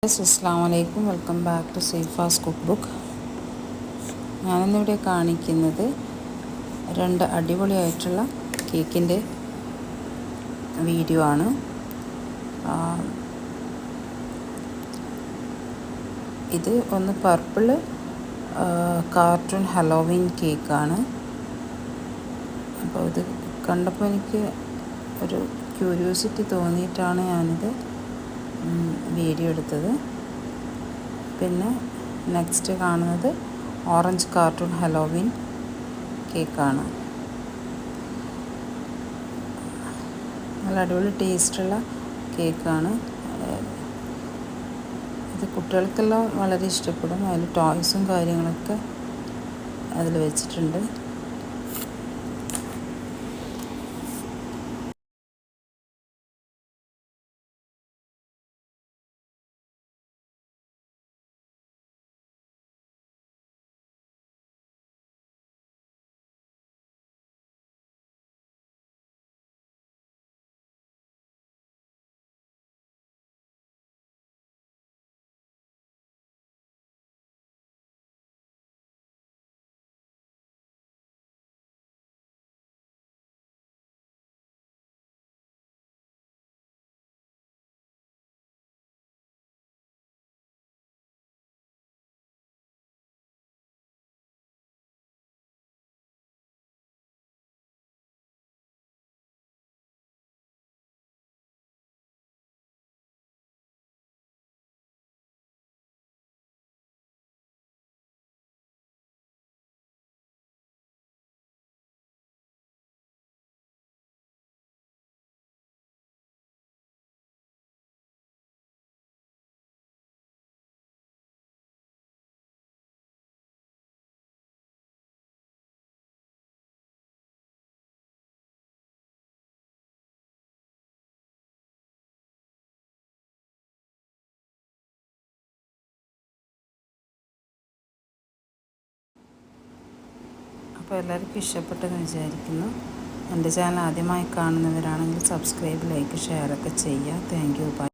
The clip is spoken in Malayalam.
അസ്സലാമലൈക്കും, welcome back to Saifa's cook book. ഞാനിന്നിവിടെ കാണിക്കുന്നത് 2 അടിപൊളിയായിട്ടുള്ള കേക്കിൻ്റെ വീഡിയോ ആണ്. ഇത് ഒന്ന് പർപ്പിൾ കാർട്ടൂൺ ഹലോവീൻ കേക്കാണ്. അപ്പോൾ ഇത് കണ്ടപ്പോൾ എനിക്ക് ഒരു ക്യൂരിയോസിറ്റി തോന്നിയിട്ടാണ് ഞാനിത് വീഡിയോ എടുത്തത്. പിന്നെ നെക്സ്റ്റ് കാണുന്നത് ഓറഞ്ച് കാർട്ടൂൺ ഹലോവീൻ കേക്കാണ്. നല്ല അടിപൊളി ടേസ്റ്റുള്ള കേക്കാണ്. ഇത് കുട്ടികൾക്കെല്ലാം വളരെ ഇഷ്ടപ്പെടും. അതിൽ ടോയ്സും കാര്യങ്ങളൊക്കെ അതിൽ വെച്ചിട്ടുണ്ട്. അപ്പോൾ എല്ലാവർക്കും ഇഷ്ടപ്പെട്ടെന്ന് വിചാരിക്കുന്നു. എൻ്റെ ചാനൽ ആദ്യമായി കാണുന്നവരാണെങ്കിൽ സബ്സ്ക്രൈബ്, ലൈക്ക്, ഷെയറൊക്കെ ചെയ്യുക. Thank you. ബൈ.